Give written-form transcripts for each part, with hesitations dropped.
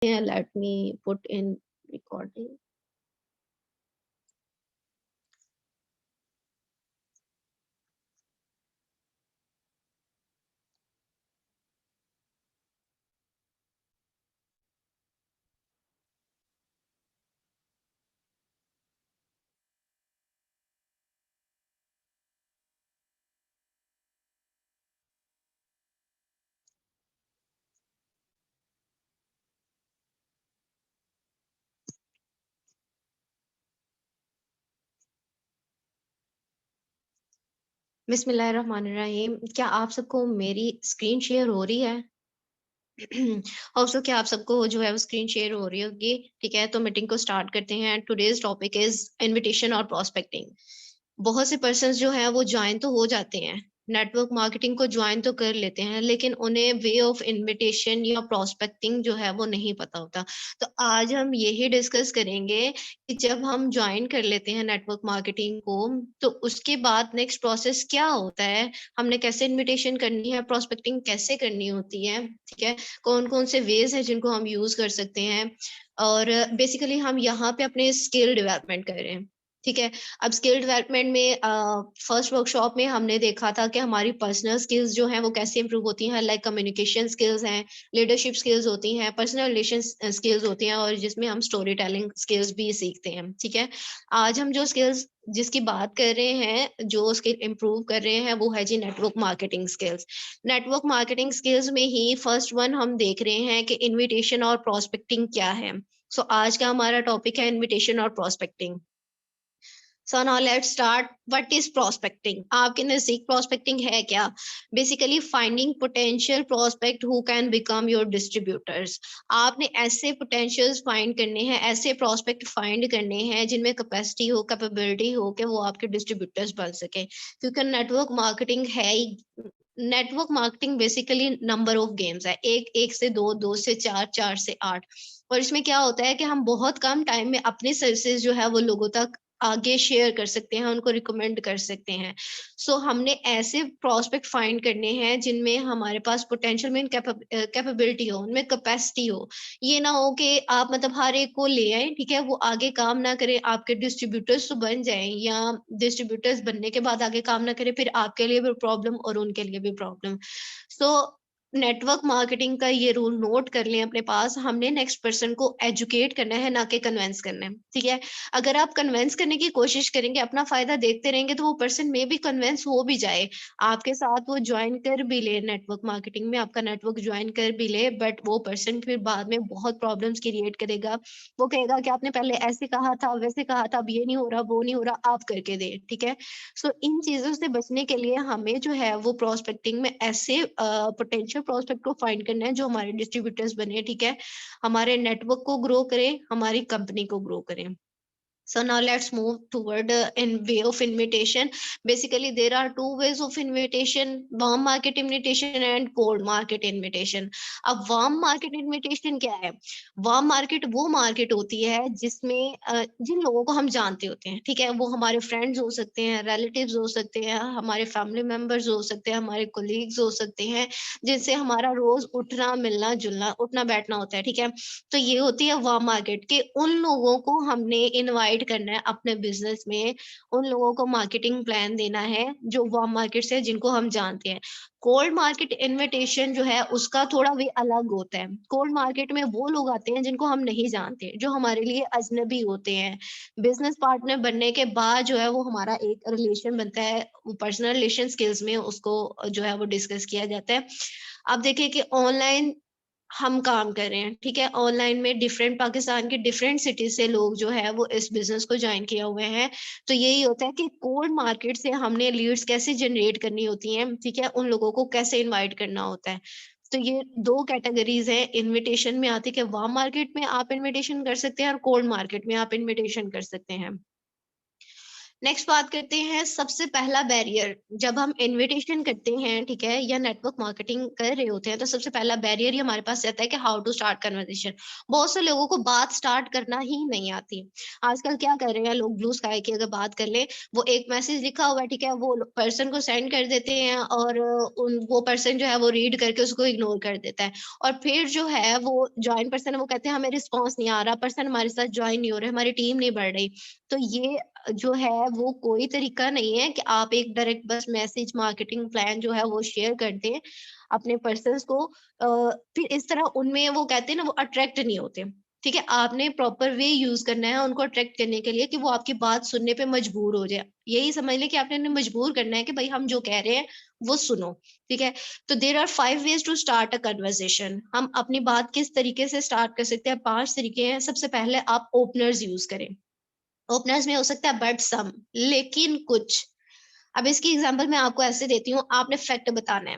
Yeah, let me put in recording. बिस्मिल्लाहिर्रहमानिर्रहीम। क्या आप सबको मेरी स्क्रीन शेयर हो रही है? होप सो क्या आप सबको जो है वो स्क्रीन शेयर हो रही होगी। ठीक है, तो मीटिंग को स्टार्ट करते हैं। टुडेज टॉपिक इज इनविटेशन और प्रोस्पेक्टिंग। बहुत से पर्सन्स जो हैं वो ज्वाइन तो हो जाते हैं, नेटवर्क मार्केटिंग को ज्वाइन तो कर लेते हैं, लेकिन उन्हें वे ऑफ इनविटेशन या प्रोस्पेक्टिंग जो है वो नहीं पता होता। तो आज हम यही डिस्कस करेंगे कि जब हम ज्वाइन कर लेते हैं नेटवर्क मार्केटिंग को, तो उसके बाद नेक्स्ट प्रोसेस क्या होता है, हमने कैसे इनविटेशन करनी है, प्रोस्पेक्टिंग कैसे करनी होती है। ठीक है, कौन कौन से वेज हैं जिनको हम यूज कर सकते हैं, और बेसिकली हम यहाँ पे अपने स्किल डेवलपमेंट कर रहे हैं। ठीक है, अब स्किल डेवलपमेंट में फर्स्ट वर्कशॉप में हमने देखा था कि हमारी पर्सनल स्किल्स जो हैं वो कैसे इंप्रूव होती हैं, लाइक कम्युनिकेशन स्किल्स हैं, लीडरशिप स्किल्स होती हैं, पर्सनल रिलेशन स्किल्स होती हैं, और जिसमें हम स्टोरी टेलिंग स्किल्स भी सीखते हैं। ठीक है, आज हम जो स्किल्स जिसकी बात कर रहे हैं, जो स्किल इंप्रूव कर रहे हैं, वो है G network marketing skills. Network marketing skills में ही फर्स्ट वन हम देख रहे हैं कि इनविटेशन और प्रोस्पेक्टिंग क्या है। सो आज का हमारा टॉपिक है इनविटेशन और prospecting. So now let's start. What is prospecting? आपके नजदीक prospecting है क्या? Basically finding potential prospect who can become your distributors. आपने ऐसे potentials find करने हैं, ऐसे prospect find करने हैं जिनमें capacity हो, capability हो कि वो आपके distributors बन सके। क्योंकि network marketing है ही, network marketing basically number of games है, एक एक से दो, दो से चार, चार से आठ। और इसमें क्या होता है कि हम बहुत कम टाइम में अपनी सर्विसेज जो है वो लोगों तक आगे शेयर कर सकते हैं, उनको रिकमेंड कर सकते हैं। सो हमने ऐसे प्रोस्पेक्ट फाइंड करने हैं जिनमें हमारे पास पोटेंशियल में कैपेबिलिटी हो, उनमें कैपेसिटी हो। ये ना हो कि आप मतलब हर एक को ले आए, ठीक है, वो आगे काम ना करे, आपके डिस्ट्रीब्यूटर्स तो बन जाएं, या डिस्ट्रीब्यूटर्स बनने के बाद आगे काम ना करे, फिर आपके लिए भी प्रॉब्लम और उनके लिए भी प्रॉब्लम। सो नेटवर्क मार्केटिंग का ये रूल नोट कर लें अपने पास, हमने नेक्स्ट पर्सन को एजुकेट करना है, ना कि कन्विंस करना है। ठीक है, अगर आप कन्विंस करने की कोशिश करेंगे, अपना फायदा देखते रहेंगे, तो वो पर्सन में भी कन्विंस हो भी जाए, आपके साथ वो ज्वाइन कर भी ले, नेटवर्क मार्केटिंग में आपका नेटवर्क ज्वाइन कर भी ले, बट वो पर्सन फिर बाद में बहुत प्रॉब्लम्स क्रिएट करेगा। वो कहेगा कि आपने पहले ऐसे कहा था, वैसे कहा था, अब ये नहीं हो रहा, वो नहीं हो रहा, आप करके दे। ठीक है, सो इन चीजों से बचने के लिए हमें जो है वो प्रोस्पेक्टिंग में ऐसे पोटेंशियल प्रोस्पेक्ट को फाइंड करना है जो हमारे डिस्ट्रीब्यूटर्स बने। ठीक है, हमारे नेटवर्क को ग्रो करें, हमारी कंपनी को ग्रो करें। So now let's move toward in way of invitation. Basically, there are two ways of invitation: warm market invitation and cold market invitation. अब warm market invitation क्या है? Warm market वो market होती है जिसमें जिन लोगों को हम जानते होते हैं, ठीक है, वो हमारे friends हो सकते हैं, relatives हो सकते हैं, हमारे family members हो सकते हैं, हमारे colleagues हो सकते हैं, जिनसे हमारा रोज उठना मिलना जुलना उठना बैठना होता है। ठीक है, तो ये होती है वार्म मार्केट के उन लोगों को हमने इनवाइट करना है अपने बिजनेस में, उन लोगों को मार्केटिंग प्लान देना है जो वार्म मार्केट से जिनको हम जानते हैं। कोल्ड मार्केट इनविटेशन जो है उसका थोड़ा वे अलग होता है। कोल्ड मार्केट में वो लोग आते हैं जिनको हम नहीं जानते, जो हमारे लिए अजनबी होते हैं। बिजनेस पार्टनर बनने के बाद जो है वो हमारा एक रिलेशन बनता है, पर्सनल रिलेशन स्किल्स में उसको जो है वो डिस्कस किया जाता है। अब देखिए कि ऑनलाइन हम काम कर रहे हैं, ठीक है, ऑनलाइन में डिफरेंट पाकिस्तान के डिफरेंट सिटी से लोग जो है वो इस बिजनेस को ज्वाइन किए हुए हैं। तो यही होता है कि कोल्ड मार्केट से हमने लीड्स कैसे जनरेट करनी होती हैं, ठीक है, उन लोगों को कैसे इनवाइट करना होता है। तो ये दो कैटेगरीज है इनविटेशन में आती है, कि वार्म मार्केट में आप इनविटेशन कर सकते हैं और कोल्ड मार्केट में आप इनविटेशन कर सकते हैं। नेक्स्ट बात करते हैं सबसे पहला बैरियर। जब हम इनविटेशन करते हैं, ठीक है, या नेटवर्क मार्केटिंग कर रहे होते हैं, तो सबसे पहला बैरियर ही हमारे पास रहता है कि हाउ टू स्टार्ट कन्वर्सेशन। बहुत से लोगों को बात स्टार्ट करना ही नहीं आती। आजकल क्या कर रहे हैं लोग, ब्लू स्काई की अगर बात कर ले, वो एक मैसेज लिखा हुआ है, ठीक है, वो पर्सन को सेंड कर देते हैं और वो पर्सन जो है वो रीड करके उसको इग्नोर कर देता है। और फिर जो है वो ज्वाइन पर्सन है, वो कहते हैं हमें रिस्पॉन्स नहीं आ रहा, पर्सन हमारे साथ ज्वाइन नहीं हो रहे, हमारी टीम नहीं बढ़ रही। तो ये जो है वो कोई तरीका नहीं है कि आप एक डायरेक्ट बस मैसेज मार्केटिंग प्लान जो है वो शेयर कर दें अपने पर्सन्स को। फिर इस तरह उनमें वो कहते हैं ना, वो अट्रैक्ट नहीं होते। ठीक है, आपने प्रॉपर वे यूज करना है उनको अट्रैक्ट करने के लिए कि वो आपकी बात सुनने पे मजबूर हो जाए। यही समझ लें कि आपने उन्हें मजबूर करना है कि भाई हम जो कह रहे हैं वो सुनो। ठीक है, तो there are 5 ways to start a conversation. हम अपनी बात किस तरीके से स्टार्ट कर सकते हैं, 5 तरीके हैं। सबसे पहले आप ओपनर्स यूज करें। ओपनर्स में हो सकता है बट सम, लेकिन कुछ। अब इसकी एग्जांपल मैं आपको ऐसे देती हूँ, आपने फैक्ट बताना है।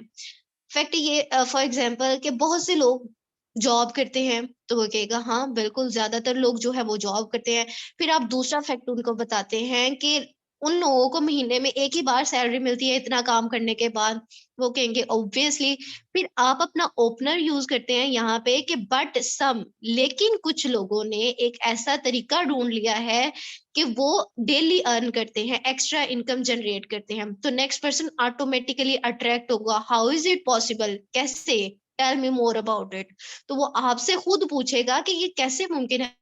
फैक्ट ये फॉर एग्जांपल कि बहुत से लोग जॉब करते हैं, तो वो कहेगा हाँ बिल्कुल ज्यादातर लोग जो है वो जॉब करते हैं। फिर आप दूसरा फैक्ट उनको बताते हैं कि उन लोगों को महीने में एक ही बार सैलरी मिलती है इतना काम करने के बाद। वो कहेंगे ऑब्वियसली। फिर आप अपना ओपनर यूज करते हैं यहाँ पे कि बट सम, लेकिन कुछ लोगों ने एक ऐसा तरीका ढूंढ लिया है कि वो डेली अर्न करते हैं, एक्स्ट्रा इनकम जनरेट करते हैं। तो नेक्स्ट पर्सन ऑटोमेटिकली अट्रैक्ट होगा, हाउ इज इट पॉसिबल, कैसे, tell me more about it. तो वो आपसे खुद पूछेगा कि ये कैसे मुमकिन है,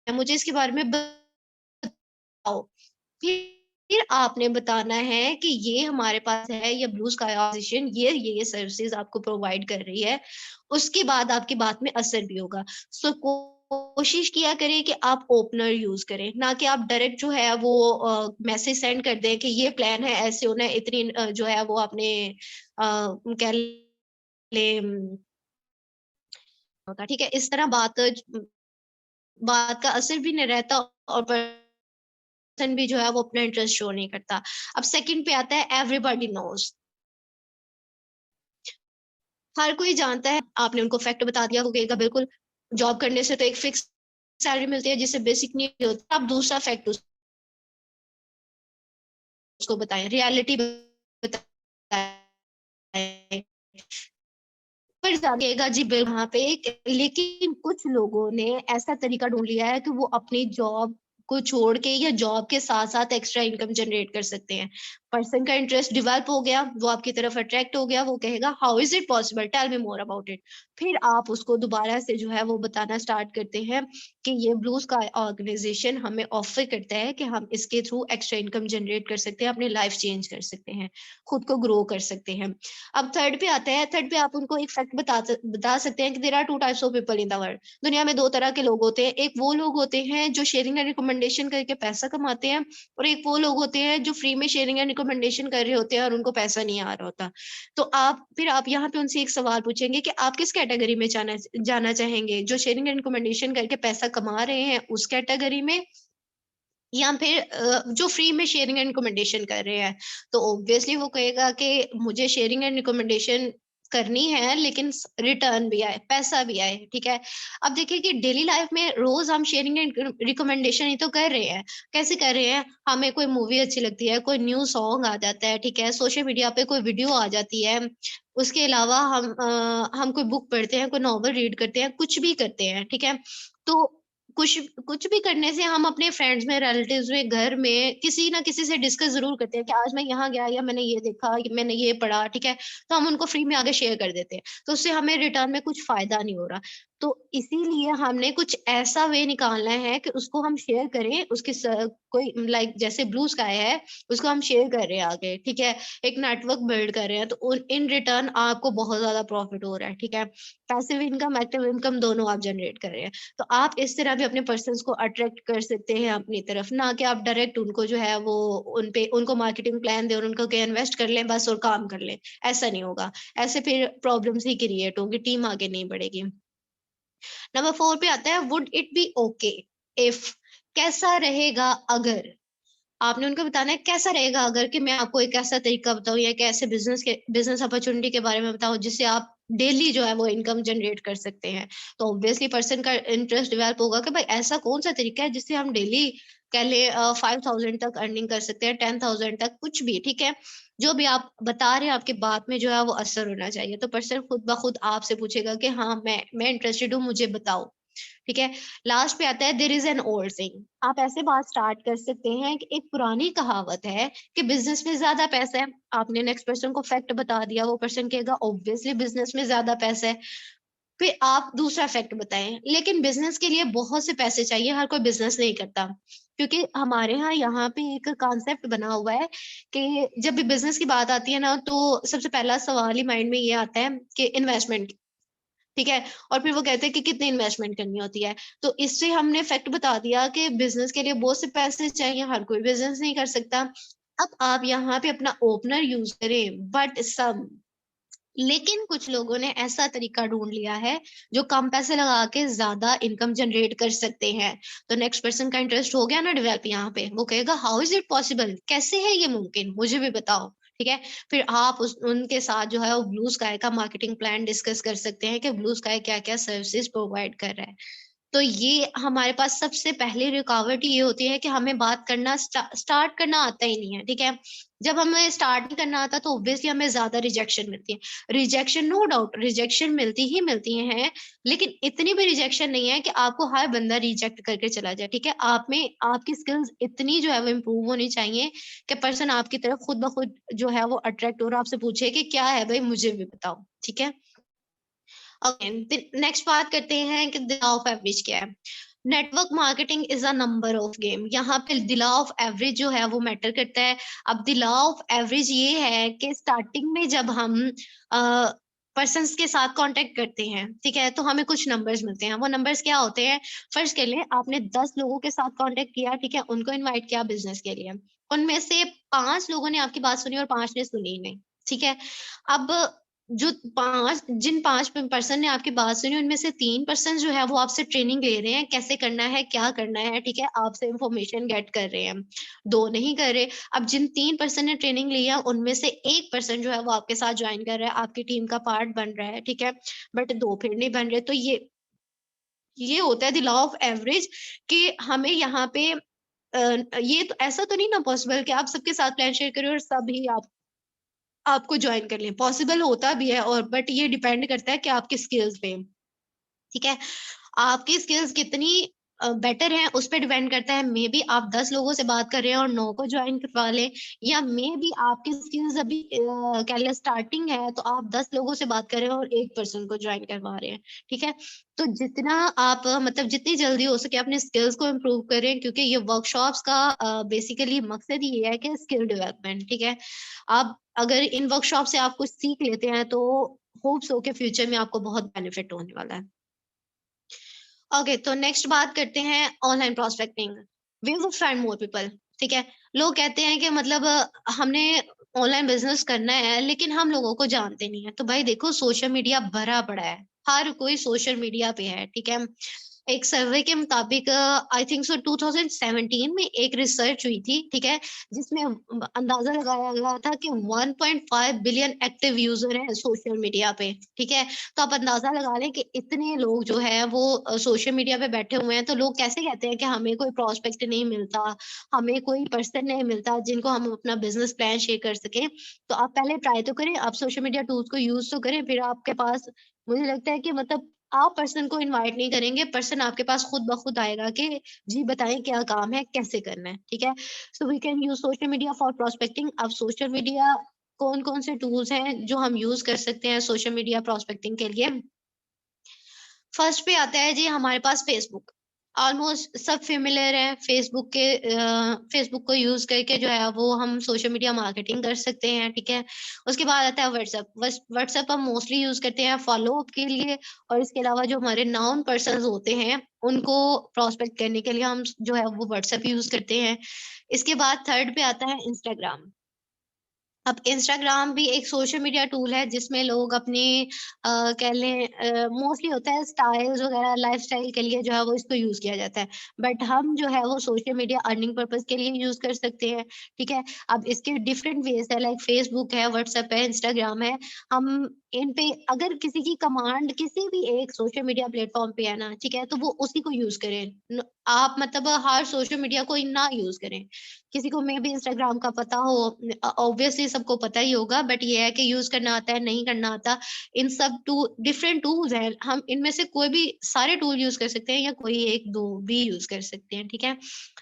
मुझे इसके बारे में बताओ। फिर आपने बताना है कि ये हमारे पास है, ये ब्लू स्काई ऑर्गेनाइजेशन ये सर्विसेज आपको प्रोवाइड कर रही है। उसके बाद आपकी बात में असर भी होगा। सो कोशिश किया करें कि आप ओपनर यूज करें, ना कि आप डायरेक्ट जो है वो मैसेज सेंड कर दें कि ये प्लान है, ऐसे होना है, इतनी जो है वो आपने कह ले होता। ठीक है, इस तरह बात का असर भी नहीं रहता और पर्सन भी जो है वो अपना इंटरेस्ट शो नहीं करता। अब सेकंड पे आता है एवरीबॉडी नोज। हर कोई जानता है, आपने उनको फैक्ट बता दिया, वो कहेगा बिल्कुल जॉब करने से तो एक फिक्स सैलरी मिलती है जिससे बेसिक नहीं होता। आप दूसरा फैक्ट उसको बताएं, रियलिटी बताएं। पर जानिएगा जी बिल्कुल वहां पे लेकिन कुछ लोगों ने ऐसा तरीका ढूंढ लिया है कि वो अपनी जॉब को छोड़ के या जॉब के साथ साथ एक्स्ट्रा इनकम जनरेट कर सकते हैं। पर्सन का इंटरेस्ट डेवलप हो गया, वो आपकी तरफ अट्रैक्ट हो गया, वो कहेगा how is it possible, tell me more about it. फिर आप उसको दोबारा से जो है वो बताना स्टार्ट करते हैं कि ये ब्लू स्काई ऑर्गेनाइजेशन हमें ऑफर करता है कि हम इसके थ्रू एक्स्ट्रा इनकम जनरेट कर सकते हैं, अपनी लाइफ चेंज कर सकते हैं, खुद को ग्रो कर सकते हैं। अब थर्ड पे आते हैं। थर्ड पे आप उनको एक फैक्ट बता सकते हैं कि there are two types of people in the world. दुनिया में दो तरह के लोग होते हैं। एक वो लोग होते हैं जो शेयरिंग एंड रिकमेंडेशन करके पैसा कमाते हैं, और एक वो लोग होते हैं जो फ्री में शेयरिंग एंड रिकमेंडेशन कर रहे होते हैं और उनको पैसा नहीं आ रहा होता। तो आप यहाँ पे उनसे एक सवाल पूछेंगे कि आप किस कैटेगरी में जाना चाहेंगे, जो शेयरिंग एंड रिकमेंडेशन करके पैसा कमा रहे हैं उस कैटेगरी में, या फिर जो फ्री में शेयरिंग एंड रिकमेंडेशन कर रहे हैं। तो ऑब्वियसली वो कहेगा कि मुझे शेयरिंग एंड रिकमेंडेशन करनी है लेकिन रिटर्न भी आए, पैसा भी आए। ठीक है, अब देखिए कि डेली लाइफ में रोज हम शेयरिंग एंड रिकमेंडेशन ही तो कर रहे हैं। कैसे कर रहे हैं, हमें कोई मूवी अच्छी लगती है, कोई न्यू सॉन्ग आ जाता है, ठीक है, सोशल मीडिया पे कोई वीडियो आ जाती है, उसके अलावा हम कोई बुक पढ़ते हैं, कोई नॉवल रीड करते हैं, कुछ भी करते हैं। ठीक है, तो कुछ कुछ भी करने से हम अपने फ्रेंड्स में, रिलेटिव्स में, घर में किसी ना किसी से डिस्कस जरूर करते हैं कि आज मैं यहाँ गया, या मैंने ये देखा, या मैंने ये पढ़ा। ठीक है, तो हम उनको फ्री में आगे शेयर कर देते हैं, तो उससे हमें रिटर्न में कुछ फायदा नहीं हो रहा। तो इसीलिए हमने कुछ ऐसा वे निकालना है कि उसको हम शेयर करें, कोई लाइक जैसे ब्लू स्काई है, उसको हम शेयर कर रहे हैं आगे। ठीक है, एक नेटवर्क बिल्ड कर रहे हैं, तो इन रिटर्न आपको बहुत ज्यादा प्रॉफिट हो रहा है। ठीक है, पैसिव इनकम, एक्टिव इनकम दोनों आप जनरेट कर रहे हैं। तो आप इस तरह भी अपने पर्सन्स को अट्रैक्ट कर सकते हैं अपनी तरफ, ना कि आप डायरेक्ट उनको जो है वो उनको मार्केटिंग प्लान दें और उनको कहें इन्वेस्ट कर लें बस और काम कर लें। ऐसा नहीं होगा, ऐसे फिर प्रॉब्लम्स ही क्रिएट होंगी, टीम आगे नहीं बढ़ेगी। नंबर 4 पे आता है would it be okay if, कैसा रहेगा अगर। आपने उनको बताना है कैसा रहेगा अगर, कि मैं आपको एक ऐसा तरीका बताऊं या एक ऐसे बिजनेस अपॉर्चुनिटी के बारे में बताऊं जिससे आप डेली जो है वो इनकम जनरेट कर सकते हैं। तो ऑब्वियसली पर्सन का इंटरेस्ट डेवलप होगा कि भाई ऐसा कौन सा तरीका है जिससे हम डेली कह ले 5000 तक अर्निंग कर सकते हैं, 10,000 तक, कुछ भी, ठीक है। जो भी आप बता रहे हैं आपकी बात में जो है वो असर होना चाहिए। तो पर्सन खुद ब खुद आपसे पूछेगा कि हाँ, मैं इंटरेस्टेड हूँ, मुझे बताओ, ठीक है। लास्ट पे आता है there is an old saying. आप ऐसे बात स्टार्ट कर सकते हैं कि एक पुरानी कहावत है कि बिजनेस में ज्यादा पैसा है। आपने नेक्स्ट पर्सन को फैक्ट बता दिया, वो पर्सन कहेगा ऑब्वियसली बिजनेस में ज्यादा पैसा है। फिर आप दूसरा फैक्ट बताएं, लेकिन बिजनेस के लिए बहुत से पैसे चाहिए, हर कोई बिजनेस नहीं करता। क्योंकि हमारे यहाँ पे एक कॉन्सेप्ट बना हुआ है कि जब भी बिजनेस की बात आती है ना, तो सबसे पहला सवाल ही माइंड में ये आता है कि इन्वेस्टमेंट, ठीक है। और फिर वो कहते हैं कि कितनी इन्वेस्टमेंट करनी होती है। तो इससे हमने फैक्ट बता दिया कि बिजनेस के लिए बहुत से पैसे चाहिए, हर कोई बिजनेस नहीं कर सकता। अब आप यहाँ पे अपना ओपनर यूज करें, बट सब, लेकिन कुछ लोगों ने ऐसा तरीका ढूंढ लिया है जो कम पैसे लगा के ज्यादा इनकम जनरेट कर सकते हैं। तो नेक्स्ट पर्सन का इंटरेस्ट हो गया ना डेवलप, यहाँ पे वो कहेगा हाउ इज इट पॉसिबल, कैसे है ये मुमकिन, मुझे भी बताओ, ठीक है। फिर आप उनके साथ जो है वो ब्लू स्काई का मार्केटिंग प्लान डिस्कस कर सकते हैं कि ब्लू स्काई क्या क्या सर्विसेज प्रोवाइड कर रहा है। तो ये हमारे पास सबसे पहली रुकावट ये होती है कि हमें बात करना स्टार्ट करना आता ही नहीं है, ठीक है। जब हमें स्टार्ट नहीं करना आता तो ऑब्वियसली हमें ज्यादा रिजेक्शन मिलती है। रिजेक्शन, नो डाउट रिजेक्शन मिलती ही मिलती है, लेकिन इतनी भी रिजेक्शन नहीं है कि आपको हर बंदा रिजेक्ट करके चला जाए, ठीक है। आप में आपकी स्किल्स इतनी जो है वो इम्प्रूव होनी चाहिए कि पर्सन आपकी तरफ खुद ब खुद जो है वो अट्रैक्ट हो और आपसे पूछे कि क्या है भाई, मुझे भी बताओ, ठीक है। ओके, नेक्स्ट बात करते हैं कि द लॉ ऑफ एवरेज क्या है। Network marketing is a number of game. यहाँ पे द लॉ ऑफ एवरेज जो है वो मैटर करता है। अब द लॉ ऑफ एवरेज ये है कि स्टार्टिंग में जब हम पर्सन्स के साथ कांटेक्ट करते हैं, ठीक है, तो हमें कुछ नंबर्स मिलते हैं। वो नंबर्स क्या होते हैं? फर्स्ट कर लें, आपने 10 लोगों के साथ कांटेक्ट किया, ठीक है, उनको इनवाइट किया बिजनेस के लिए। उनमें से 5 लोगों ने आपकी बात सुनी और 5 ने सुनी ही नहीं, ठीक है। अब जो 5 जिन 5 पर्सन ने आपकी बात सुनी, उनमें से 3 पर्सन जो है वो आपसे ट्रेनिंग ले रहे हैं, कैसे करना है, क्या करना है, ठीक है, आपसे इंफॉर्मेशन गेट कर रहे हैं, 2 नहीं कर रहे। अब जिन 3 पर्सन ने ट्रेनिंग लिया, उनमें से 1 पर्सन जो है वो आपके साथ ज्वाइन कर रहा है, आपकी टीम का पार्ट बन रहा है, ठीक है, बट 2 फिर नहीं बन रहे। तो ये होता है द लॉ ऑफ एवरेज कि हमें यहाँ पे ये तो ऐसा तो नहीं ना पॉसिबल कि आप सबके साथ प्लान शेयर करें और सभी आपको जॉइन कर लें। पॉसिबल होता भी है, और बट ये डिपेंड करता है कि आपकी स्किल्स पे, ठीक है। आपकी स्किल्स कितनी बेटर है उस पे डिपेंड करता है। मे बी आप 10 लोगों से बात कर रहे हैं और 9 को ज्वाइन करवा लें, या मे बी आपकी स्किल्स अभी क्या लिया स्टार्टिंग है, तो आप 10 लोगों से बात कर रहे हैं और 1 पर्सन को ज्वाइन करवा रहे हैं, ठीक है। तो जितना आप मतलब जितनी जल्दी हो सके अपने स्किल्स को इम्प्रूव करें, क्योंकि ये वर्कशॉप्स का बेसिकली मकसद ही ये है कि स्किल डेवलपमेंट, ठीक है। आप अगर इन वर्कशॉप से आप कुछ सीख लेते हैं तो होप्स हो के फ्यूचर में आपको बहुत बेनिफिट होने वाला है। ओके, तो नेक्स्ट बात करते हैं online prospecting. We would find more people, ठीक है। लोग कहते हैं कि मतलब हमने ऑनलाइन बिजनेस करना है लेकिन हम लोगों को जानते नहीं है। तो भाई देखो, सोशल मीडिया भरा पड़ा है, हर कोई सोशल मीडिया पे है, ठीक है। एक सर्वे के मुताबिक आई थिंक सो 2017 में एक रिसर्च हुई थी, ठीक है, जिसमें अंदाजा लगाया गया था कि 1.5 बिलियन एक्टिव यूजर हैं सोशल मीडिया पे, ठीक है। तो आप अंदाजा लगा लें कि इतने लोग जो है वो सोशल मीडिया पे बैठे हुए हैं। तो लोग कैसे कहते हैं कि हमें कोई प्रोस्पेक्ट नहीं मिलता, हमें कोई पर्सन नहीं मिलता जिनको हम अपना बिजनेस प्लान शेयर कर सकें। तो आप पहले ट्राई तो करें, आप सोशल मीडिया टूल्स को यूज तो करें, फिर आपके पास, मुझे लगता है कि मतलब आप पर्सन को इनवाइट नहीं करेंगे, पर्सन आपके पास खुद ब खुद आएगा कि जी बताएं क्या काम है, कैसे करना है, ठीक है। So we can use social media for prospecting. अब सोशल मीडिया कौन-कौन से टूल्स हैं जो हम यूज़ कर सकते हैं सोशल मीडिया प्रोस्पेक्टिंग के लिए? फर्स्ट पे आता है जी हमारे पास फेसबुक। ऑलमोस्ट सब फ़ैमिलियर हैं फेसबुक के, फेसबुक को यूज़ करके जो है वो हम सोशल मीडिया मार्केटिंग कर सकते हैं, ठीक है। उसके बाद आता है व्हाट्सएप। व्हाट्सएप हम मोस्टली यूज़ करते हैं फ़ॉलो अप के लिए, और इसके अलावा जो हमारे नाउन पर्सन्स होते हैं, उनको प्रोस्पेक्ट करने के लिए हम जो है वो व्हाट्सएप यूज़ करते हैं। इसके बाद थर्ड पे आता है इंस्टाग्राम। अब इंस्टाग्राम भी एक सोशल मीडिया टूल है जिसमें लोग अपनी कह लें मोस्टली होता है स्टाइल्स वगैरह लाइफस्टाइल के लिए जो है वो इसको यूज़ किया जाता है। बट हम जो है वो सोशल मीडिया अर्निंग पर्पज़ के लिए यूज़ कर सकते हैं, ठीक है? अब इसके डिफरेंट वेज़ है, लाइक फेसबुक है, व्हाट्सएप है, इंस्टाग्राम है। हम इन पे अगर किसी की कमांड किसी भी एक सोशल मीडिया प्लेटफॉर्म पे है ना, ठीक है, तो वो उसी को यूज करें। आप मतलब हर सोशल मीडिया को ना यूज करें। किसी को मे बी इंस्टाग्राम का पता हो, ऑब्वियसली सबको पता ही होगा, बट ये है कि यूज करना आता है नहीं करना आता। इन सब डिफरेंट टूल्स हैं, हम इनमें से कोई भी सारे टूल यूज कर सकते हैं या कोई एक दो भी यूज कर सकते हैं, ठीक है।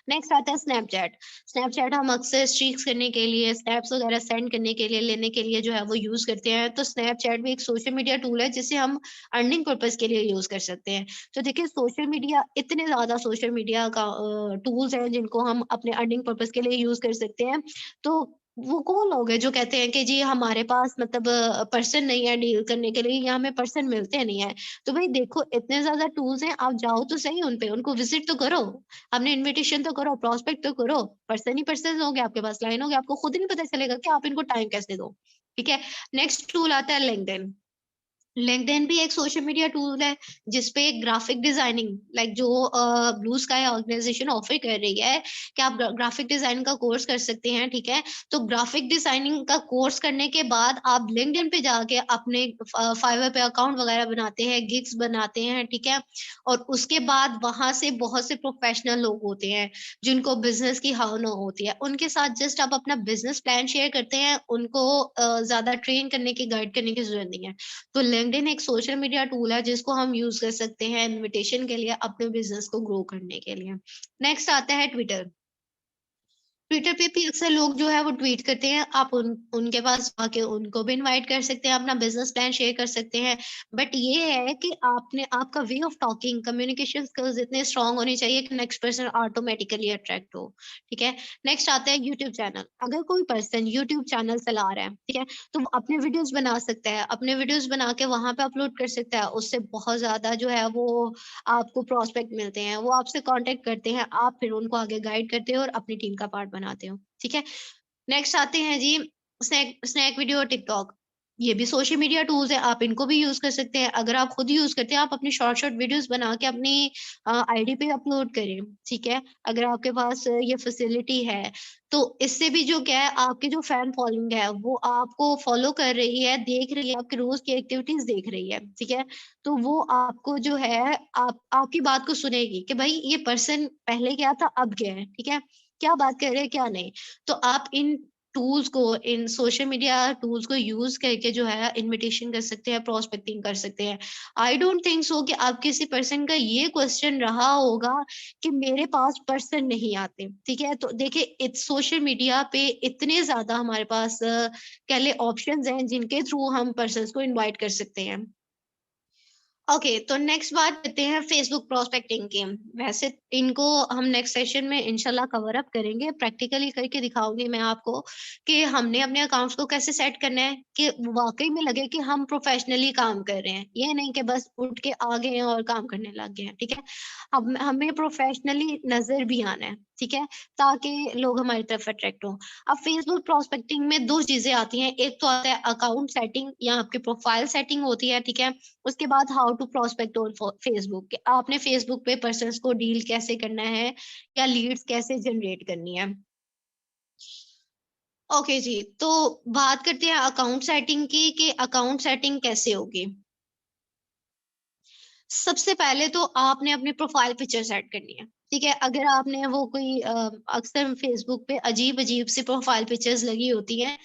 नेक्स्ट आता है स्नैपचैट। स्नैपचैट हम अक्सर स्ट्रीक्स करने के लिए, स्नैप्स वगैरह सेंड करने के लिए, लेने के लिए जो है वो यूज करते हैं। तो स्नैपचैट भी एक सोशल मीडिया टूल है जिसे हम अर्निंग पर्पज के लिए यूज कर सकते हैं। तो देखिए सोशल मीडिया, इतने ज्यादा सोशल मीडिया का टूल्स हैं जिनको हम अपने अर्निंग पर्पज के लिए यूज कर सकते हैं। तो वो कौन लोग हैं जो कहते हैं कि जी हमारे पास मतलब पर्सन नहीं है डील करने के लिए, या हमें पर्सन मिलते नहीं है। तो भाई देखो इतने ज्यादा टूल्स हैं, आप जाओ तो सही उन पे, उनको विजिट तो करो, आपने इन्विटेशन तो करो, प्रोस्पेक्ट तो करो। पर्सन ही पर्सन होंगे आपके पास, लाइन होगी, आपको खुद नहीं पता चलेगा कि आप इनको टाइम कैसे दो। ठीक है। नेक्स्ट टूल आता है लिंक्डइन। लिंक्डइन भी एक सोशल मीडिया टूल है जिसपे ग्राफिक डिजाइनिंग, लाइक जो ब्लू स्काई ऑर्गेनाइजेशन ऑफर कर रही है कि आप ग्राफिक डिजाइन का कोर्स कर सकते हैं, ठीक है। तो ग्राफिक डिजाइनिंग का कोर्स करने के बाद आप लिंक्डइन पे जाके अपने फाइवर पे अकाउंट वगैरह बनाते हैं, गिग्स बनाते हैं, ठीक है। और उसके बाद वहां से बहुत से प्रोफेशनल लोग होते हैं जिनको बिजनेस की भावना होती है, उनके साथ जस्ट आप अपना बिजनेस प्लान शेयर करते हैं, उनको ज्यादा ट्रेन करने की, गाइड करने की जरूरत नहीं है। तो लिंक्डइन एक सोशल मीडिया टूल है जिसको हम यूज कर सकते हैं इन्विटेशन के लिए, अपने बिजनेस को ग्रो करने के लिए। नेक्स्ट आता है ट्विटर। ट्विटर पे भी अक्सर लोग जो है वो ट्वीट करते हैं, आप उनके पास आके उनको भी इनवाइट कर सकते हैं, अपना बिजनेस प्लान शेयर कर सकते हैं। बट ये है कि आपने आपका way of talking, communication skills इतने स्ट्रांग होने चाहिए कि नेक्स्ट पर्सन ऑटोमेटिकली अट्रैक्ट हो। ठीक है। नेक्स्ट आता है यूट्यूब चैनल। अगर कोई पर्सन यूट्यूब चैनल चला रहा है, ठीक है, तो वो अपने वीडियोस बना सकता है, अपने वीडियोस बना के वहां पे अपलोड कर सकता है, उससे बहुत ज्यादा जो है वो आपको प्रोस्पेक्ट मिलते हैं, वो आपसे कांटेक्ट करते हैं, आप फिर उनको आगे गाइड करते हो और अपनी टीम का पार्ट बनाते हो। ठीक है। नेक्स्ट आते हैं जी स्नैक स्नैक वीडियो और टिकटॉक। ये भी सोशल मीडिया टूल्स है, आप इनको भी यूज कर सकते हैं। अगर आप खुद यूज करते हैं, आप अपनी शॉर्ट शॉर्ट वीडियोस बना के अपनी आईडी पे अपलोड करें, ठीक है। अगर आपके पास ये फैसिलिटी है, तो इससे भी जो क्या है, आपकी जो फैन फॉलोइंग है वो आपको फॉलो कर रही है, देख रही है, आपकी रोज की एक्टिविटीज देख रही है, ठीक है। तो वो आपको जो है आपकी बात को सुनेगी कि भाई ये पर्सन पहले क्या था अब क्या है, ठीक है, क्या बात कर रहे हैं क्या नहीं। तो आप इन टूल्स को, इन सोशल मीडिया टूल्स को यूज करके जो है इनविटेशन कर सकते हैं, प्रोस्पेक्टिंग कर सकते हैं। आई डोंट थिंक सो कि आप किसी पर्सन का ये क्वेश्चन रहा होगा कि मेरे पास पर्सन नहीं आते, ठीक है। तो देखिए इस सोशल मीडिया पे इतने ज्यादा हमारे पास कह ले ऑप्शंस हैं जिनके थ्रू हम पर्सन को इनवाइट कर सकते हैं। ओके, तो नेक्स्ट बात करते हैं फेसबुक प्रोस्पेक्टिंग की। वैसे इनको हम नेक्स्ट सेशन में इंशाल्लाह कवर अप करेंगे, प्रैक्टिकली करके दिखाऊंगी मैं आपको कि हमने अपने अकाउंट्स को कैसे सेट करना है कि वाकई में लगे कि हम प्रोफेशनली काम कर रहे हैं, ये नहीं कि बस उठ के आ गए हैं और काम करने लग गए हैं, ठीक है। अब हमें प्रोफेशनली नजर भी आना है, ठीक है, ताकि लोग हमारी तरफ अट्रैक्ट हो। अब फेसबुक प्रोस्पेक्टिंग में दो चीजें आती हैं, एक तो आता है अकाउंट सेटिंग या आपकी प्रोफाइल सेटिंग होती है, ठीक है। उसके बाद how to prospect on Facebook, आपने फेसबुक पे पर्सन्स को डील कैसे करना है या लीड्स कैसे जनरेट करनी है। ओके जी, तो बात करते हैं अकाउंट सेटिंग की कि अकाउंट सेटिंग कैसे होगी। सबसे पहले तो आपने अपनी प्रोफाइल पिक्चर सेट करनी है, ठीक है। अगर आपने वो कोई अक्सर फेसबुक पे अजीब अजीब सी प्रोफाइल पिक्चर्स लगी होती हैं,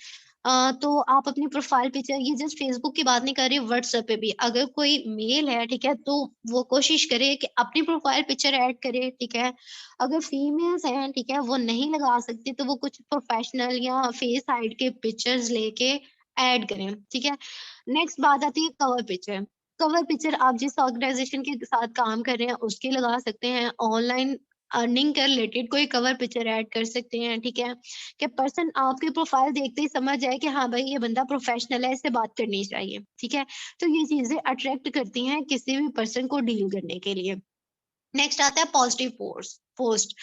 तो आप अपनी प्रोफाइल पिक्चर, ये जस्ट फेसबुक की बात नहीं कर रही, व्हाट्सएप पे भी अगर कोई मेल है, ठीक है, तो वो कोशिश करे कि अपनी प्रोफाइल पिक्चर ऐड करे, ठीक है। अगर फीमेल्स हैं, ठीक है, वो नहीं लगा सकती तो वो कुछ प्रोफेशनल या फेस हाइड के पिक्चर्स लेके ऐड करें, ठीक है। नेक्स्ट बात आती है कवर पिक्चर। कवर पिक्चर आप जिस ऑर्गेनाइजेशन के साथ काम कर रहे हैं उसकी लगा सकते हैं, ऑनलाइन अर्निंग के रिलेटेड कोई कवर पिक्चर ऐड कर सकते हैं, ठीक है। कि पर्सन आपकी प्रोफाइल देखते ही समझ जाए कि हाँ भाई ये बंदा प्रोफेशनल है, इससे बात करनी चाहिए, ठीक है। तो ये चीजें अट्रैक्ट करती हैं किसी भी पर्सन को डील करने के लिए। नेक्स्ट आता है पॉजिटिव पोस्ट पोस्ट।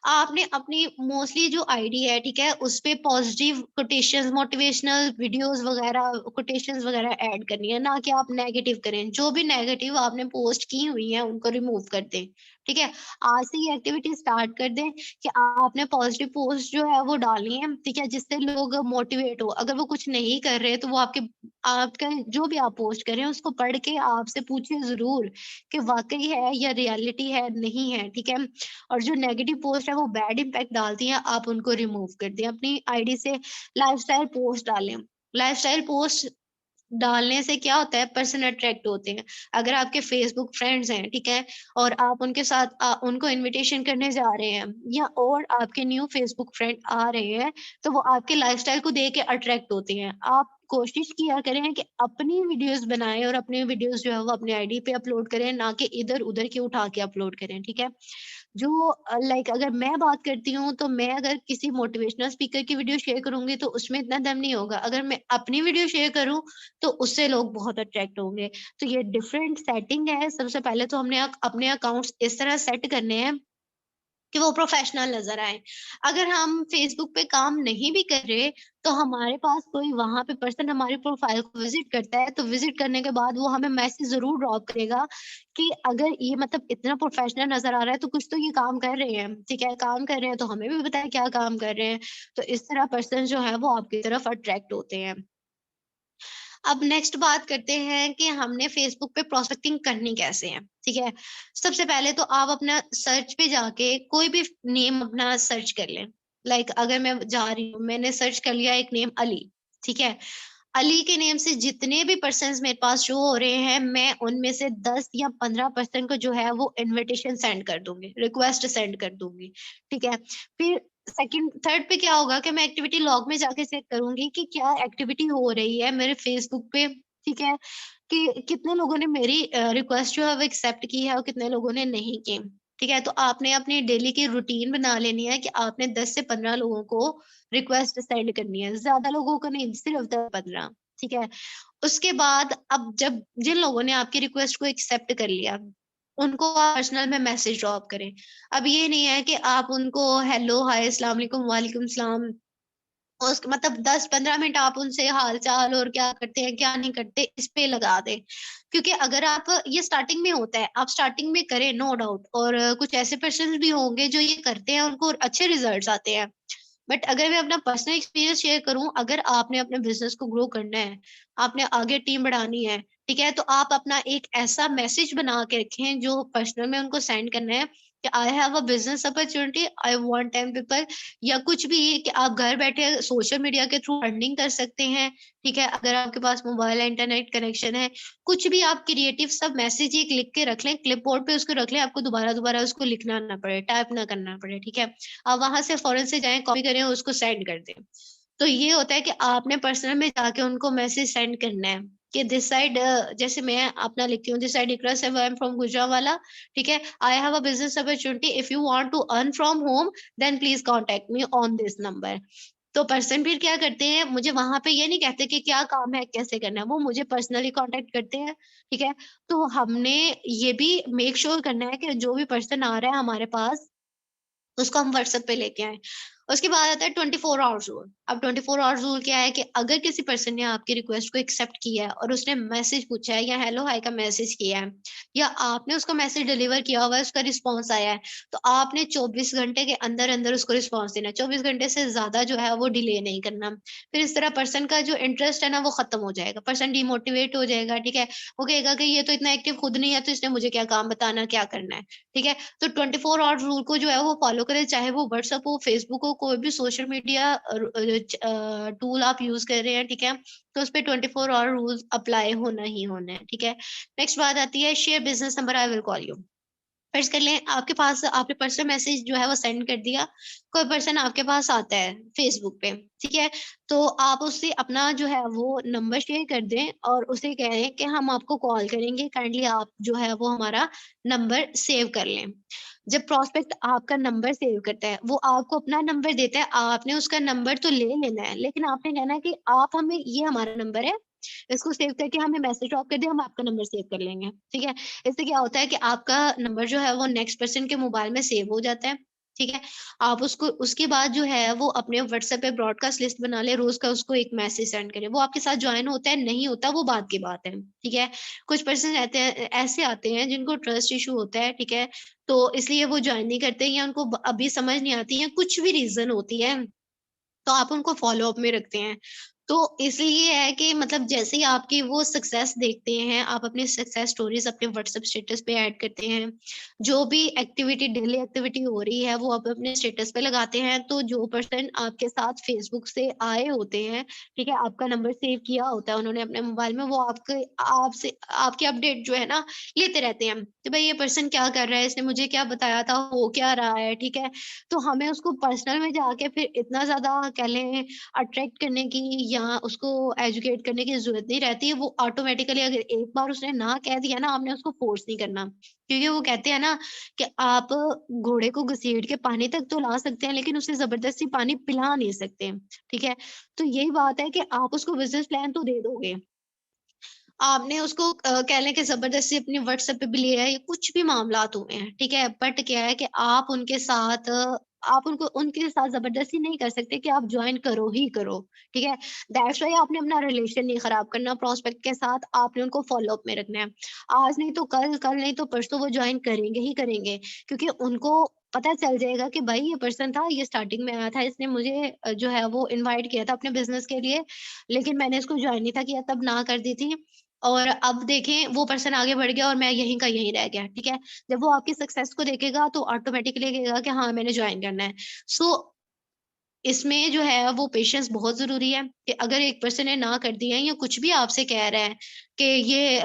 आपने अपनी मोस्टली जो आईडी है, ठीक है, उसपे पॉजिटिव कोटेशंस, मोटिवेशनल वीडियोस वगैरह, कोटेशंस वगैरह ऐड करनी है, ना कि आप नेगेटिव करें। जो भी नेगेटिव आपने पोस्ट की हुई है, उनको रिमूव कर दें, ठीक है? आज से ये एक्टिविटी स्टार्ट कर दें कि आपने पॉजिटिव पोस्ट जो है वो डालनी है, ठीक है? जिससे लोग मोटिवेट हो। अगर वो कुछ नहीं कर रहे, तो वो आपका जो भी आप पोस्ट कर रहे हैं, उसको पढ़ के आपसे पूछे ज़रूर कि वाक़ई है या रियलिटी है, नहीं है, ठीक है? और जो नेगेटिव पोस्ट है वो बैड इम्पैक्ट डालती हैं, आप उनको रिमूव कर दें। अपनी आईडी से लाइफ़स्टाइल पोस्ट डालें। लाइफ़स्टाइल पोस्ट डालने से क्या होता है, पर्सन अट्रैक्ट होते हैं। अगर आपके फेसबुक फ्रेंड्स हैं, ठीक है? और आप उनके साथ उनको इन्विटेशन करने जा रहे हैं, या और आपके न्यू फेसबुक फ्रेंड आ रहे हैं, तो वो आपके लाइफ़स्टाइल को देख के अट्रैक्ट होते हैं। आप कोशिश किया करें कि अपनी वीडियोज़ बनाएँ और अपनी वीडियोज़ जो है वो अपनी आईडी पे अपलोड करें, ना कि इधर-उधर की उठा के अपलोड करें, ठीक है? जो लाइक अगर मैं बात करती हूँ, तो मैं अगर किसी मोटिवेशनल स्पीकर की वीडियो शेयर करूँगी, तो उसमें इतना दम नहीं होगा। अगर मैं अपनी वीडियो शेयर करूँ, तो उससे लोग बहुत अट्रैक्ट होंगे। तो ये डिफरेंट सेटिंग है। सबसे पहले तो हमने अपने अकाउंट्स इस तरह सेट करने हैं कि वो प्रोफेशनल नज़र आएँ। अगर हम फ़ेसबुक पे काम नहीं भी कर रहे, तो हमारे पास कोई वहाँ पे पर्सन हमारी प्रोफ़ाइल को विज़िट करता है, तो विज़िट करने के बाद वो हमें मैसेज ज़रूर ड्रॉप करेगा कि अगर ये मतलब इतना प्रोफेशनल नज़र आ रहा है, तो कुछ तो ये काम कर रहे हैं, ठीक है? काम कर रहे हैं, तो हमें भी बताएँ क्या काम कर रहे हैं। तो इस तरह पर्सन जो है, वो आपकी तरफ अट्रैक्ट होते हैं। अब नेक्स्ट बात करते हैं कि हमने फेसबुक पे प्रोस्पेक्टिंग करनी कैसे है, ठीक है? सबसे पहले तो आप अपना सर्च पे जाके कोई भी नेम अपना सर्च कर लें। लाइक अगर मैं जा रही हूँ, मैंने सर्च कर लिया एक नेम अली, ठीक है? अली के नेम से जितने भी पर्सन्स मेरे पास शो हो रहे हैं, मैं उनमें से 10 या 15 पर्सन को जो है वो इन्विटेशन सेंड कर दूँगी, रिक्वेस्ट सेंड कर दूँगी, ठीक है? फिर सेकंड थर्ड पे क्या होगा कि मैं एक्टिविटी लॉग में जाके चेक करूँगी कि क्या एक्टिविटी हो रही है मेरे फेसबुक पे, ठीक है? कि कितने लोगों ने मेरी रिक्वेस्ट जो है वो एक्सेप्ट की है और कितने लोगों ने नहीं की, ठीक है? तो आपने अपनी डेली की रूटीन बना लेनी है कि आपने 10 से 15 लोगों को रिक्वेस्ट सेंड करनी है, ज़्यादा लोगों को नहीं, सिर्फ 10-15, ठीक है? उसके बाद अब जब जिन लोगों ने आपकी रिक्वेस्ट को एक्सेप्ट कर लिया, उनको आप पर्सनल में मैसेज ड्रॉप करें। अब ये नहीं है कि आप उनको हेलो, हाय, अस्सलाम वालेकुम, वालेकुम सलाम, उसके मतलब 10-15 मिनट आप उनसे हाल-चाल और क्या करते हैं, क्या नहीं करते, इस पे लगा दें। क्योंकि अगर आप ये स्टार्टिंग में होता है, आप स्टार्टिंग में करें नो डाउट, और कुछ ऐसे पर्सन्स भी होंगे जो ये करते हैं, उनको अच्छे रिजल्ट्स आते हैं। बट अगर मैं अपना पर्सनल एक्सपीरियंस शेयर करूँ, अगर आपने अपने बिज़नेस को ग्रो करना है, आपने आगे टीम बढ़ानी है, ठीक है? तो आप अपना एक ऐसा मैसेज बना के रखें जो पर्सनल में उनको सेंड करना है कि आई have a business opportunity, I want 10 people, या कुछ भी कि आप घर बैठे सोशल मीडिया के थ्रू अर्निंग कर सकते हैं, ठीक है? अगर आपके पास मोबाइल है, इंटरनेट कनेक्शन है, कुछ भी आप क्रिएटिव सब मैसेज एक लिख के रख लें, क्लिपबोर्ड पे उसको रख लें, आपको दोबारा-दोबारा उसको लिखना ना पड़े, टाइप ना करना पड़े, ठीक है? आप वहाँ से फ़ौरन से जाएँ, कॉपी करें और उसको सेंड कर दें। तो ये होता है कि आपने पर्सनल में जाके उनको मैसेज सेंड करना है कि दिस साइड, जैसे मैं अपना लिखती हूँ, दिस साइड इकरा से, आई एम फ्रॉम गुजरांवाला, ठीक है? I have a business opportunity, if you want to earn from home, then please contact me on this number. तो पर्सन फिर क्या करते हैं, मुझे वहाँ पे ये नहीं कहते कि क्या काम है, कैसे करना है, वो मुझे पर्सनली कॉन्टैक्ट करते हैं, ठीक है? तो हमने ये भी मेक श्योर करना है कि जो भी पर्सन आ रहा है हमारे पास, उसको हम व्हाट्सएप पे लेके आएँ। उसके बाद आता है 24 आवर्स रूल। अब 24 आवर्स रूल क्या है कि अगर किसी पर्सन ने आपकी रिक्वेस्ट को एक्सेप्ट किया है और उसने मैसेज पूछा है या हेलो हाय का मैसेज किया है, या आपने उसको मैसेज डिलीवर किया हुआ है, उसका रिस्पॉन्स आया है, तो आपने 24 घंटे के अंदर-अंदर उसको रिस्पॉन्स देना है। 24 घंटे से ज़्यादा जो है वो डिले नहीं करना। फिर इस तरह पर्सन का जो इंटरेस्ट है ना वो खत्म हो जाएगा। पर्सन डिमोटिवेट हो जाएगा, ठीक है? वो कहेगा कि ये तो इतना एक्टिव खुद नहीं है, तो इसने मुझे क्या काम बताना, क्या करना है, ठीक है? तो 24 आवर्स रूल को जो है वो फॉलो करें, चाहे वो व्हाट्सएप हो, फेसबुक हो, कोई भी सोशल मीडिया टूल आप यूज़ कर रहे हैं, ठीक है? तो उसपे 24 आवर रूल्स अप्लाई होना ही होना है, ठीक है? नेक्स्ट बात आती है share business number, I will call you. फर्ज़ कर लें आपके पास आपने पर्सनल मैसेज जो है वो सेंड कर दिया, कोई पर्सन आपके पास आता है फेसबुक पे, ठीक है? तो आप उससे अपना जो है वो नंबर शेयर कर दें और उसे कहें कि हम आपको कॉल करेंगे, काइंडली आप जो है वो हमारा नंबर सेव कर लें। जब प्रोस्पेक्ट आपका नंबर सेव करता है, वो आपको अपना नंबर देता है, आपने उसका नंबर तो ले लेना है, लेकिन आपने कहना है कि आप हमें ये हमारा नंबर है, इसको सेव करके हमें मैसेज ड्रॉप कर दें, हम आपका नंबर सेव कर लेंगे, ठीक है? इससे क्या होता है कि आपका नंबर जो है वो नेक्स्ट पर्सन के मोबाइल में सेव हो जाता है। ठीक है? आप उसको उसके बाद जो है वो अपने व्हाट्सएप पे ब्रॉडकास्ट लिस्ट बना लें, रोज़ का उसको एक मैसेज सेंड करें। वो आपके साथ जॉइन होता है, नहीं होता वो बात की बात है, ठीक है? कुछ पर्सन रहते हैं ऐसे आते हैं जिनको ट्रस्ट इश्यू होता है, ठीक है? तो इसलिए वो जॉइन नहीं करते या उनको अभी समझ नहीं आती है, कुछ भी रीज़न होती है, तो आप उनको फ़ॉलो अप में रखते हैं। तो इसलिए है कि मतलब जैसे ही आपकी वो सक्सेस देखते हैं, आप अपनी सक्सेस स्टोरीज़ अपने व्हाट्सएप स्टेटस पे ऐड करते हैं। जो भी एक्टिविटी डेली एक्टिविटी हो रही है, वो आप अपने स्टेटस पे लगाते हैं, तो जो पर्सन आपके साथ फेसबुक से आए होते हैं, ठीक है? आपका नंबर सेव किया होता है उन्होंने अपने मोबाइल में, वो आपके आपसे आपकी अपडेट जो है ना, लेते रहते हैं कि भाई ये पर्सन क्या कर रहा है, इसने मुझे क्या बताया था, हो क्या रहा है, ठीक है? तो हमें उसको पर्सनल में जाके फिर इतना ज़्यादा कह लें अट्रैक्ट करने की या उसको एजुकेट करने की ज़रूरत नहीं रहती है। वो ऑटोमैटिकली अगर एक बार उसने ना कह दिया ना, आपने उसको फ़ोर्स नहीं करना। क्योंकि वो कहते हैं ना कि आप घोड़े को घसीट के पानी तक तो ला सकते हैं, लेकिन उसे ज़बरदस्ती पानी पिला नहीं सकते, ठीक है? तो यही बात है कि आप उसको बिज़नेस प्लान तो दे दोगे, आपने उसको कह लें कि ज़बरदस्ती अपने व्हाट्सएप पे भी लिया है या कुछ भी मामलात हुए हैं, ठीक है? बट क्या है कि आप उनके साथ आप उनको उनके साथ ज़बरदस्ती नहीं कर सकते कि आप जॉइन करो ही करो, ठीक है? दैट्स व्हाई आपने अपना रिलेशन नहीं खराब करना प्रॉस्पेक्ट के साथ, आपने उनको फ़ॉलो अप में रखना है। आज नहीं तो कल, कल नहीं तो परसों वो जॉइन करेंगे ही करेंगे, क्योंकि उनको पता चल जाएगा कि भाई ये पर्सन था, ये स्टार्टिंग में आया था, इसने मुझे जो है वो इनवाइट किया था अपने बिज़नेस के लिए, लेकिन मैंने इसको जॉइन नहीं था किया, तब ना कर दी थी। और अब देखें वो पर्सन आगे बढ़ गया और मैं यहीं का यहीं रह गया, ठीक है? जब वो आपकी सक्सेस को देखेगा तो ऑटोमैटिकली कहेगा कि हाँ, मैंने जॉइन करना है। सो इसमें जो है वो पेशेंस बहुत ज़रूरी है कि अगर एक पर्सन ने ना कर दी है या कुछ भी आपसे कह रहा है कि ये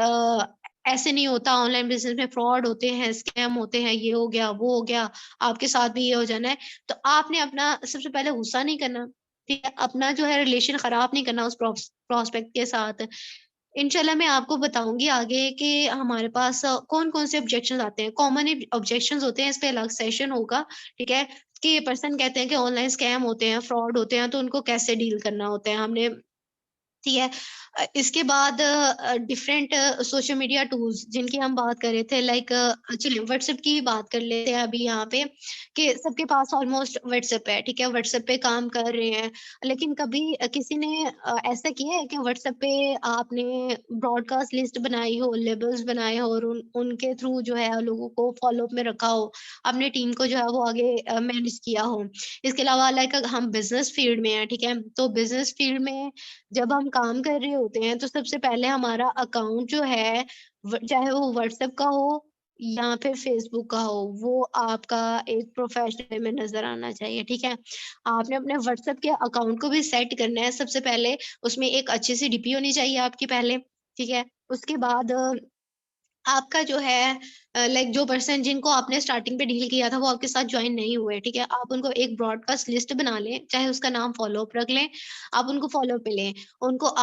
ऐसे नहीं होता, ऑनलाइन बिज़नेस में फ्रॉड होते हैं, स्कैम होते हैं, ये हो गया, वो हो गया, आपके साथ भी ये हो जाना है। तो आपने अपना सबसे पहले गुस्सा नहीं करना, ठीक है? अपना जो है रिलेशन खराब नहीं करना उस प्रॉस्पेक्ट के साथ। इंशाल्लाह मैं आपको बताऊँगी आगे कि हमारे पास कौन-कौन से ऑब्जेक्शंस आते हैं। कॉमन ऑब्जेक्शंस होते हैं, इस पे अलग सेशन होगा, ठीक है? कि ये पर्सन कहते हैं कि ऑनलाइन स्कैम होते हैं, फ्रॉड होते हैं, तो उनको कैसे डील करना होता है। हमने ठीक है। इसके बाद डिफरेंट सोशल मीडिया टूल्स जिनकी हम बात कर रहे थे लाइक चलिए व्हाट्सएप की बात कर लेते हैं अभी यहाँ पे कि सबके पास ऑलमोस्ट व्हाट्सएप है, ठीक है? व्हाट्सएप पे काम कर रहे हैं, लेकिन कभी किसी ने ऐसा किया है कि व्हाट्सएप पे आपने ब्रॉडकास्ट लिस्ट बनाई हो, लेबल्स बनाए हो और उनके थ्रू जो है लोगों को फॉलो अप में रखा हो, अपनी टीम को जो है वो आगे मैनेज किया हो। इसके अलावा लाइक हम बिज़नेस फील्ड में हैं, ठीक है? तो बिज़नेस फील्ड में जब हम काम कर रहे होते हैं तो सबसे पहले हमारा अकाउंट जो है चाहे वो व्हाट्सएप का हो या फिर फेसबुक का हो, वो आपका एक प्रोफेशनल में नजर आना चाहिए, ठीक है? आपने अपने व्हाट्सएप के अकाउंट को भी सेट करना है सबसे पहले, उसमें एक अच्छी सी डीपी होनी चाहिए आपकी पहले, ठीक है? उसके बाद आपका जो है लाइक जो पर्सन जिनको आपने स्टार्टिंग पे डील किया था वो आपके साथ जॉइन नहीं हुए, ठीक है? आप उनको एक ब्रॉडकास्ट लिस्ट बना लें, चाहे उसका नाम फॉलो अप रख लें, आप उनको फॉलो पे लें। उनको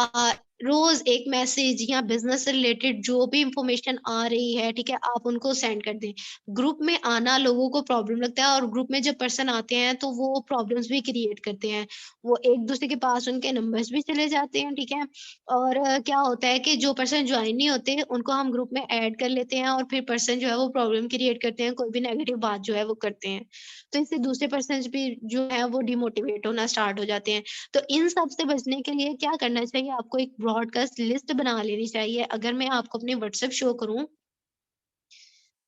रोज़ एक मैसेज या बिज़नेस से रिलेटेड जो भी इन्फॉर्मेशन आ रही है, ठीक है? आप उनको सेंड कर दें। ग्रुप में आना लोगों को प्रॉब्लम लगता है और ग्रुप में जब पर्सन आते हैं तो वो प्रॉब्लम्स भी क्रिएट करते हैं। वो एक-दूसरे के पास उनके नंबर्स भी चले जाते हैं, ठीक है? और क्या होता है कि जो पर्सन जॉइन नहीं होते, उनको हम ग्रुप में ऐड कर लेते हैं और फिर पर्सन जो है वो प्रॉब्लम क्रिएट करते हैं, कोई भी नेगेटिव बात जो है वो करते हैं। तो इससे दूसरे पर्सन्स भी जो है वो डिमोटिवेट होना स्टार्ट हो जाते हैं। तो इन सब से बचने के लिए क्या करना चाहिए? आपको एक ब्रॉडकास्ट लिस्ट बना लेनी चाहिए। अगर मैं आपको अपनी व्हाट्सएप शो करूँ,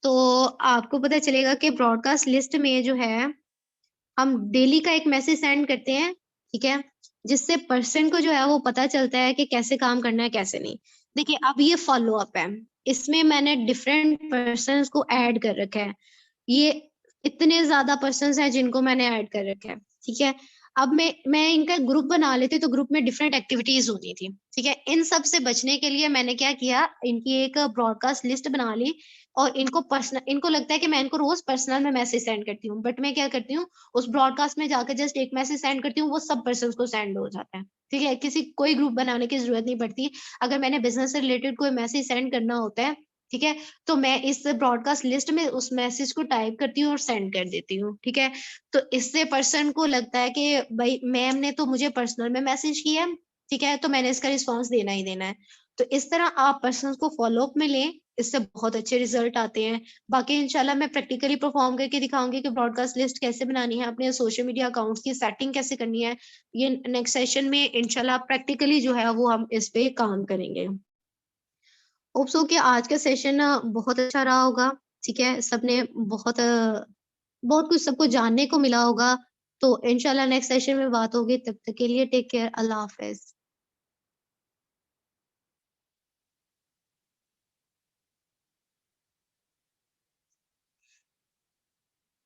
तो आपको पता चलेगा कि ब्रॉडकास्ट लिस्ट में जो है हम डेली का एक मैसेज सेंड करते हैं, ठीक है? जिससे पर्सन को जो है वो पता चलता है कि कैसे काम करना है, कैसे नहीं। देखिए, अब ये फ़ॉलो अप है। इसमें मैंने डिफरेंट पर्सन्स को ऐड कर रखा है। ये इतने ज़्यादा पर्सन्स हैं जिनको मैंने ऐड कर रखा है, ठीक है? अब मैं इनका ग्रुप बना लेती तो ग्रुप में डिफरेंट एक्टिविटीज़ होती थी, ठीक है? इन सब से बचने के लिए मैंने क्या किया, इनकी एक ब्रॉडकास्ट लिस्ट बना ली और इनको लगता है कि मैं इनको रोज़ पर्सनल में मैसेज सेंड करती हूँ, बट मैं क्या करती हूँ, उस ब्रॉडकास्ट में जाकर जस्ट एक मैसेज सेंड करती हूँ, वो सब पर्सन्स को सेंड हो जाता है, ठीक है? कोई ग्रुप बनाने की ज़रूरत नहीं पड़ती। अगर मैंने बिज़नेस से रिलेटेड कोई मैसेज सेंड करना होता है, ठीक है? तो मैं इस ब्रॉडकास्ट लिस्ट में उस मैसेज को टाइप करती हूँ और सेंड कर देती हूँ, ठीक है? तो इससे पर्सन को लगता है कि भई मैम ने तो मुझे पर्सनल में मैसेज किया है, ठीक है? तो मैंने इसका रिस्पॉन्स देना ही देना है। तो इस तरह आप पर्सन्स को फ़ॉलो अप में लें, इससे बहुत अच्छे रिजल्ट आते हैं। बाकी इंशाल्लाह मैं प्रैक्टिकली परफॉर्म करके दिखाऊँगी कि ब्रॉडकास्ट लिस्ट कैसे बनानी है, अपने सोशल मीडिया अकाउंट्स की सेटिंग कैसे करनी है। ये नेक्स्ट सेशन में इंशाल्लाह प्रैक्टिकली जो है वो हम इस पे काम करेंगे। होप सो कि आज का सेशन बहुत अच्छा रहा होगा, ठीक है? सबने बहुत कुछ सबको जानने को मिला होगा। तो इंशाल्लाह नेक्स्ट सेशन में बात होगी, तब तक के लिए टेक केयर, अल्लाह हाफ़िज़।